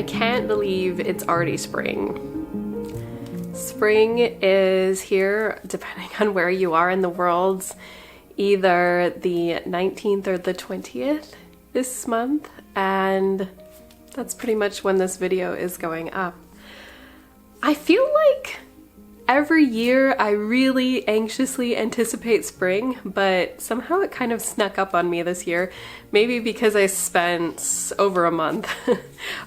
can't believe it's already spring. Spring is here, depending on where you are in the world, either the 19th or the 20th this month, and that's pretty much when this video is going up. I feel like every year I really anxiously anticipate spring, but somehow it kind of snuck up on me this year. Maybe because I spent over a month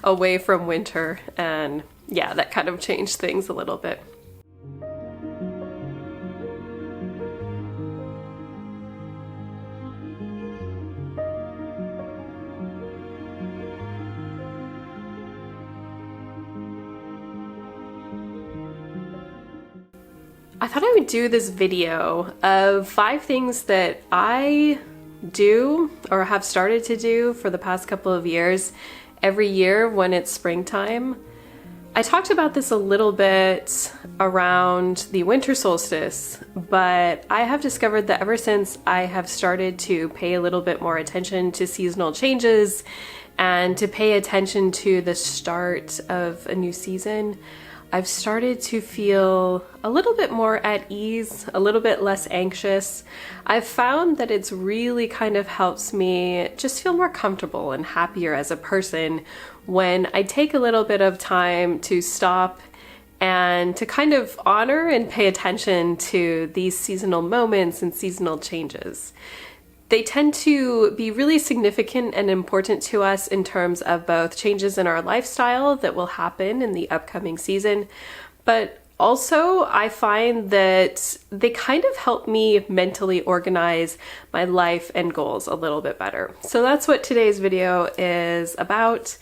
away from winter, and yeah, that kind of changed things a little bit. I thought I would do this video of 5 things that I do or have started to do for the past couple of years every year when it's springtime. I talked about this a little bit around the winter solstice, but I have discovered that ever since I have started to pay a little bit more attention to seasonal changes and to pay attention to the start of a new season, I've started to feel a little bit more at ease, a little bit less anxious. I've found that it's really kind of helps me just feel more comfortable and happier as a person when I take a little bit of time to stop and to kind of honor and pay attention to these seasonal moments and seasonal changes. They tend to be really significant and important to us in terms of both changes in our lifestyle that will happen in the upcoming season, but also I find that they kind of help me mentally organize my life and goals a little bit better. So that's what today's video is about.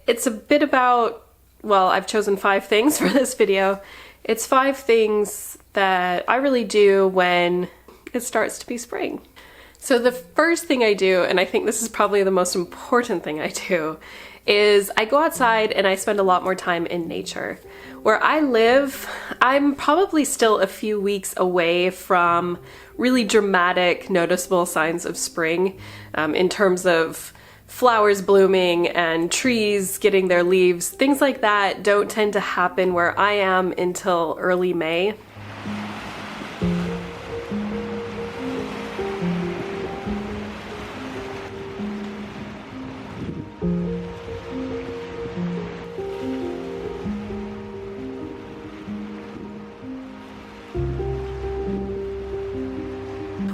It's a bit about, well, I've chosen 5 things for this video. It's 5 things that I really do when it starts to be spring. So the first thing I do, and I think this is probably the most important thing I do, is I go outside and I spend a lot more time in nature. Where I live, I'm probably still a few weeks away from really dramatic, noticeable signs of spring in terms of flowers blooming and trees getting their leaves. Things like that don't tend to happen where I am until early May.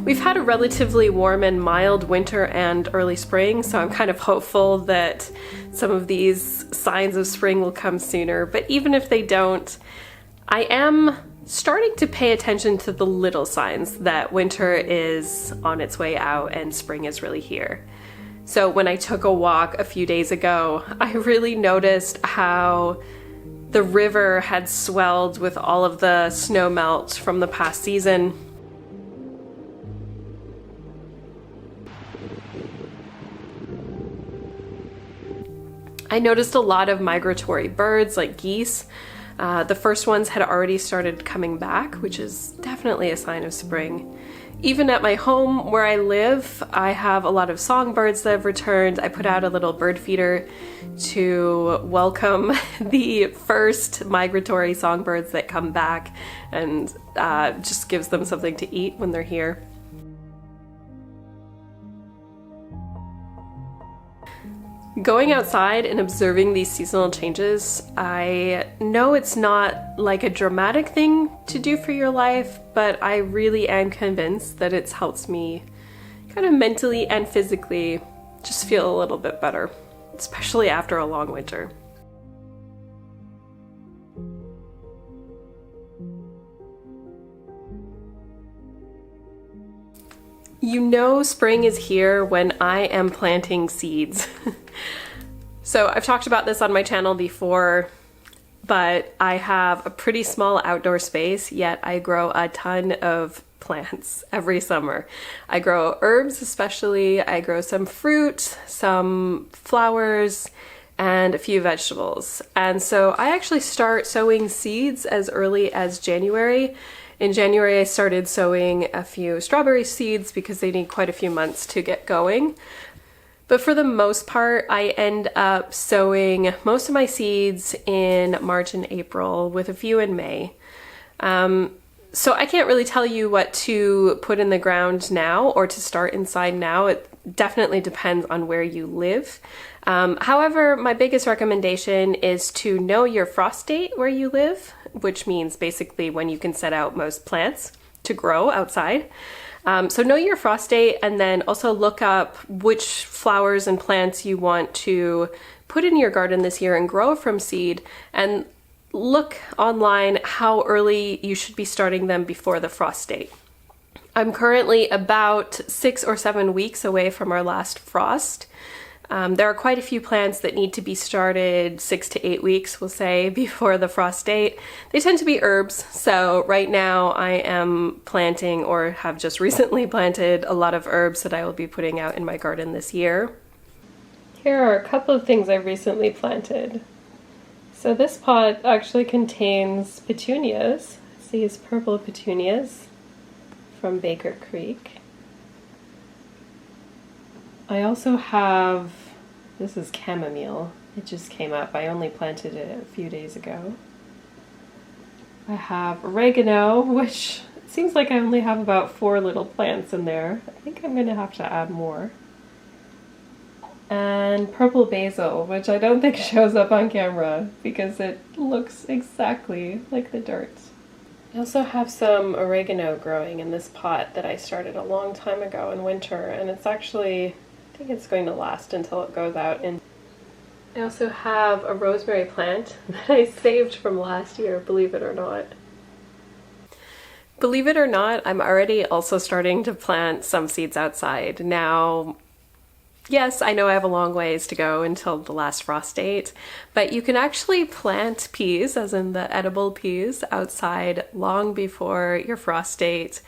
We've had a relatively warm and mild winter and early spring, so I'm kind of hopeful that some of these signs of spring will come sooner. But even if they don't, I am starting to pay attention to the little signs that winter is on its way out and spring is really here. So when I took a walk a few days ago, I really noticed how the river had swelled with all of the snow melt from the past season. I noticed a lot of migratory birds like geese. The first ones had already started coming back, which is definitely a sign of spring. Even at my home where I live, I have a lot of songbirds that have returned. I put out a little bird feeder to welcome the first migratory songbirds that come back, and just gives them something to eat when they're here. Going outside and observing these seasonal changes, I know it's not like a dramatic thing to do for your life, but I really am convinced that it helps me kind of mentally and physically just feel a little bit better, especially after a long winter. You know spring is here when I am planting seeds. So I've talked about this on my channel before, but I have a pretty small outdoor space, yet I grow a ton of plants every summer. I grow herbs especially, I grow some fruit, some flowers, and a few vegetables. And so I actually start sowing seeds as early as January. In January, I started sowing a few strawberry seeds because they need quite a few months to get going. But for the most part, I end up sowing most of my seeds in March and April, with a few in May. So I can't really tell you what to put in the ground now or to start inside now. It definitely depends on where you live. However, my biggest recommendation is to know your frost date where you live, which means basically when you can set out most plants to grow outside. So know your frost date, and then also look up which flowers and plants you want to put in your garden this year and grow from seed, and look online how early you should be starting them before the frost date. I'm currently about 6 or 7 weeks away from our last frost. There are quite a few plants that need to be started 6 to 8 weeks, we'll say, before the frost date. They tend to be herbs, so right now I am planting, or have just recently planted, a lot of herbs that I will be putting out in my garden this year. Here are a couple of things I've recently planted. So this pot actually contains petunias. It's these purple petunias from Baker Creek. I also have, this is chamomile. It just came up. I only planted it a few days ago. I have oregano, which it seems like I only have about 4 little plants in there. I think I'm going to have to add more. And purple basil, which I don't think shows up on camera because it looks exactly like the dirt. I also have some oregano growing in this pot that I started a long time ago in winter, and it's actually, I think it's going to last until it goes out. And I also have a rosemary plant that I saved from last year, believe it or not. Believe it or not, I'm already also starting to plant some seeds outside. Now, yes, I know I have a long ways to go until the last frost date, but you can actually plant peas, as in the edible peas, outside long before your frost date.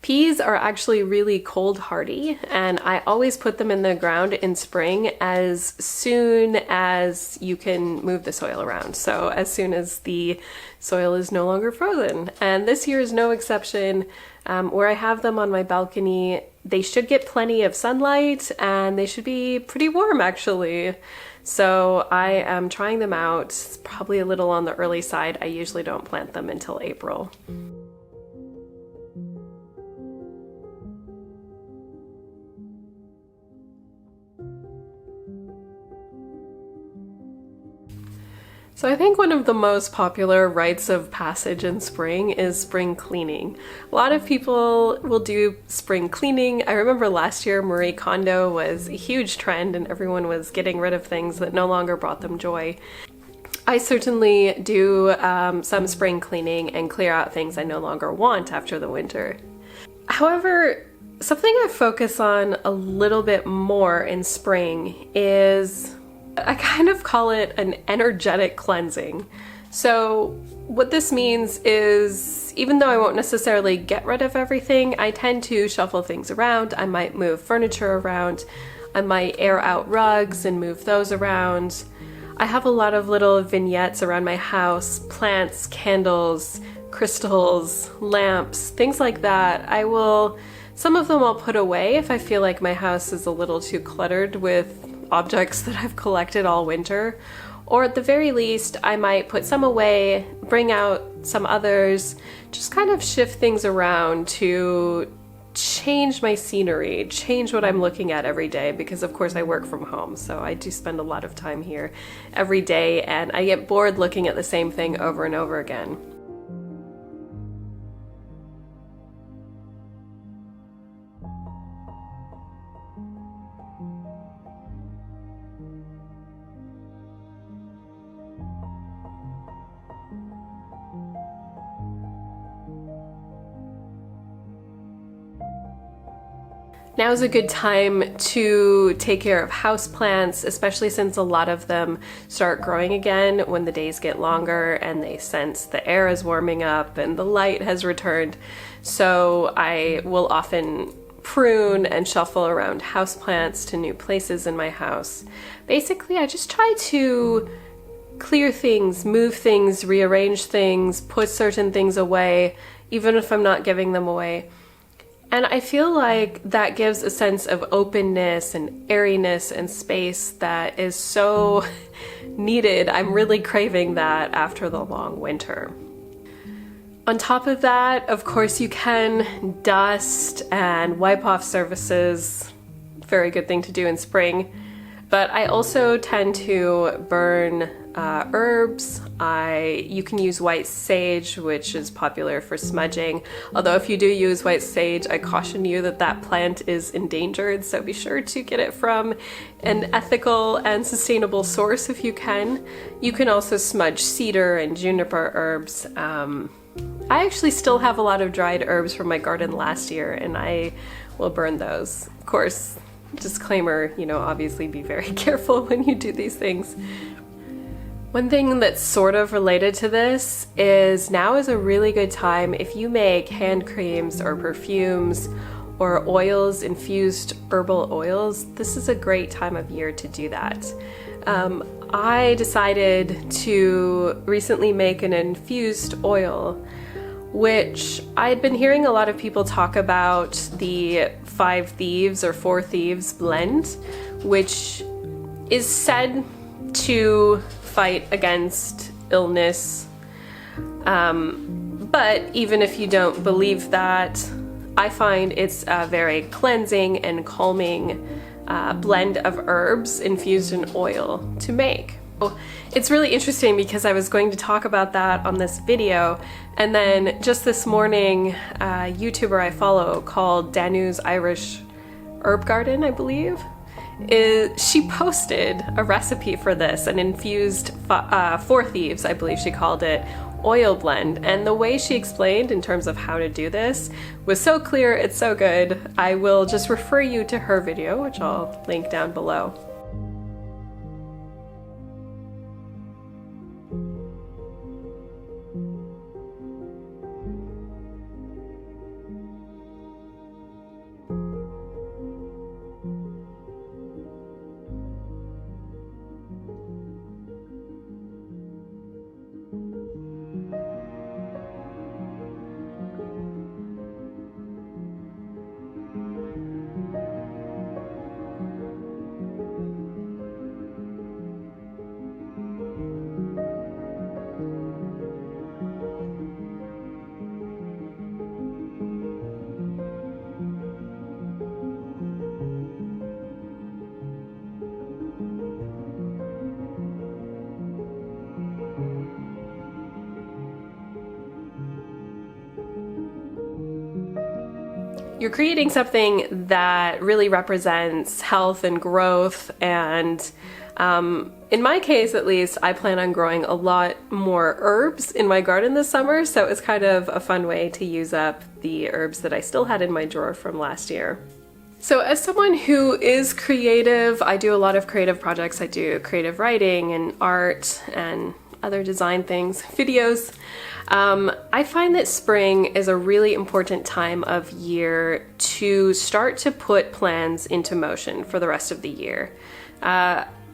Peas are actually really cold hardy, and I always put them in the ground in spring as soon as you can move the soil around. So as soon as the soil is no longer frozen. And this year is no exception. Where I have them on my balcony, they should get plenty of sunlight, and they should be pretty warm actually. So I am trying them out. It's probably a little on the early side. I usually don't plant them until April. So I think one of the most popular rites of passage in spring is spring cleaning. A lot of people will do spring cleaning. I remember last year Marie Kondo was a huge trend and everyone was getting rid of things that no longer brought them joy. I certainly do some spring cleaning and clear out things I no longer want after the winter. However, something I focus on a little bit more in spring is, I kind of call it an energetic cleansing. So what this means is, even though I won't necessarily get rid of everything, I tend to shuffle things around. I might move furniture around. I might air out rugs and move those around. I have a lot of little vignettes around my house, plants, candles, crystals, lamps, things like that. Some of them I'll put away if I feel like my house is a little too cluttered with objects that I've collected all winter, or at the very least I might put some away, bring out some others, just kind of shift things around to change my scenery, change what I'm looking at every day, because of course I work from home, so I do spend a lot of time here every day and I get bored looking at the same thing over and over again. Now's a good time to take care of houseplants, especially since a lot of them start growing again when the days get longer and they sense the air is warming up and the light has returned. So I will often prune and shuffle around houseplants to new places in my house. Basically, I just try to clear things, move things, rearrange things, put certain things away, even if I'm not giving them away. And I feel like that gives a sense of openness and airiness and space that is so needed. I'm really craving that after the long winter. On top of that, of course, you can dust and wipe off surfaces. Very good thing to do in spring. But I also tend to burn herbs. You can use white sage, which is popular for smudging. Although if you do use white sage, I caution you that that plant is endangered, so be sure to get it from an ethical and sustainable source if you can. You can also smudge cedar and juniper herbs. I actually still have a lot of dried herbs from my garden last year, and I will burn those. Of course, disclaimer, obviously be very careful when you do these things. One thing that's sort of related to this is now is a really good time if you make hand creams or perfumes or oils, infused herbal oils. This is a great time of year to do that. I decided to recently make an infused oil, which I'd been hearing a lot of people talk about the 5 Thieves or 4 Thieves blend, which is said to fight against illness. But even if you don't believe that, I find it's a very cleansing and calming blend of herbs infused in oil to make. It's really interesting because I was going to talk about that on this video, and then just this morning, a YouTuber I follow called Danu's Irish Herb Garden, I believe, she posted a recipe for this, an infused 4 Thieves, I believe she called it, oil blend. And the way she explained in terms of how to do this was so clear, it's so good. I will just refer you to her video, which I'll link down below. You're creating something that really represents health and growth, and in my case at least, I plan on growing a lot more herbs in my garden this summer, so it's kind of a fun way to use up the herbs that I still had in my drawer from last year. So as someone who is creative, I do a lot of creative projects. I do creative writing and art and other design things, videos. I find that spring is a really important time of year to start to put plans into motion for the rest of the year.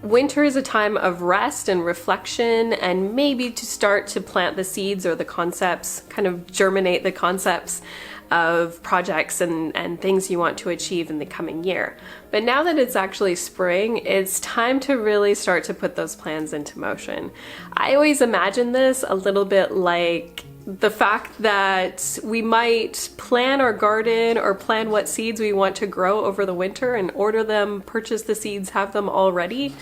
Winter is a time of rest and reflection, and maybe to start to plant the seeds or the concepts, kind of germinate the concepts of projects and things you want to achieve in the coming year. But now that it's actually spring, it's time to really start to put those plans into motion. I always imagine this a little bit like the fact that we might plan our garden or plan what seeds we want to grow over the winter and order them, purchase the seeds, have them all ready.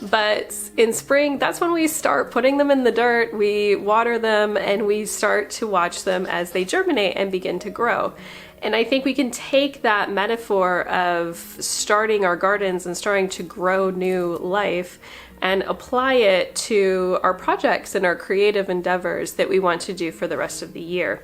But in spring, that's when we start putting them in the dirt, we water them, and we start to watch them as they germinate and begin to grow. And I think we can take that metaphor of starting our gardens and starting to grow new life and apply it to our projects and our creative endeavors that we want to do for the rest of the year.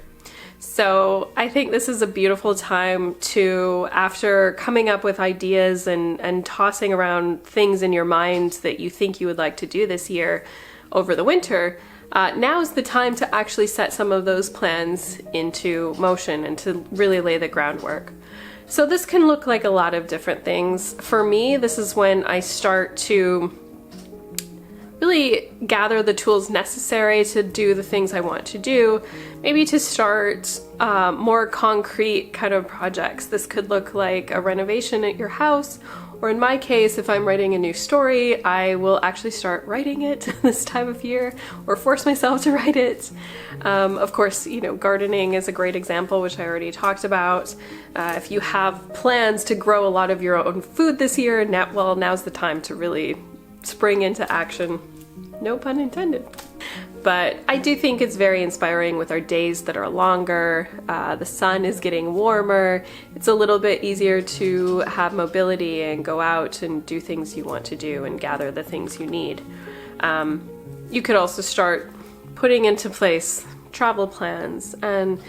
So I think this is a beautiful time to, after coming up with ideas and tossing around things in your mind that you think you would like to do this year over the winter, now is the time to actually set some of those plans into motion and to really lay the groundwork. So this can look like a lot of different things. For me, this is when I start to really gather the tools necessary to do the things I want to do, maybe to start more concrete kind of projects. This could look like a renovation at your house, or in my case, if I'm writing a new story, I will actually start writing it this time of year, or force myself to write it. Of course, you know, gardening is a great example, which I already talked about. If you have plans to grow a lot of your own food this year, now's the time to really spring into action. No pun intended. But I do think it's very inspiring with our days that are longer. The sun is getting warmer. It's a little bit easier to have mobility and go out and do things you want to do and gather the things you need. You could also start putting into place travel plans and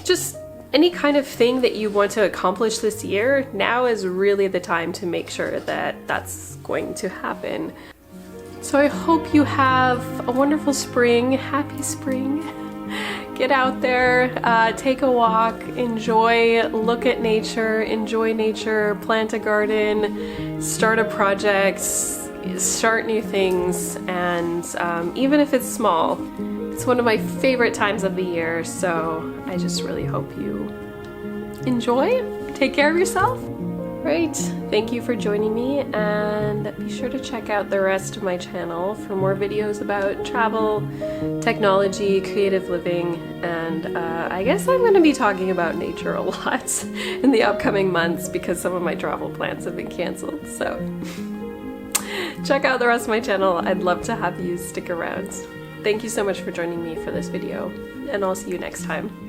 just any kind of thing that you want to accomplish this year. Now is really the time to make sure that that's going to happen. So I hope you have a wonderful spring. Happy spring. Get out there, take a walk, enjoy, look at nature, enjoy nature, plant a garden, start a project, start new things, and even if it's small, it's one of my favorite times of the year, so I just really hope you enjoy. Take care of yourself. Right, thank you for joining me, and be sure to check out the rest of my channel for more videos about travel, technology, creative living, and I guess I'm going to be talking about nature a lot in the upcoming months because some of my travel plans have been canceled, so check out the rest of my channel. I'd love to have you stick around. Thank you so much for joining me for this video, and I'll see you next time.